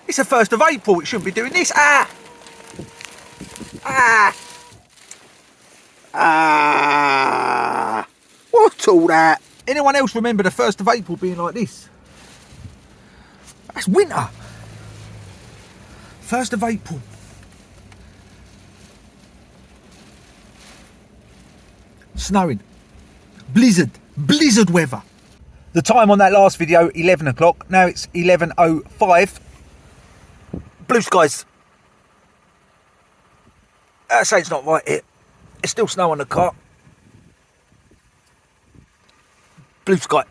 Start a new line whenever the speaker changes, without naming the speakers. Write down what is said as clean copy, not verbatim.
It's the 1st of April, it shouldn't be doing this. Ah! Ah! Ah! What all that? Anyone else remember the 1st of April being like this? That's winter. 1st of April. Snowing. Blizzard weather. The time on that last video, 11 o'clock. Now it's 11:05. Blue skies. I say it's not right here. It's still snow on the car. Blue sky.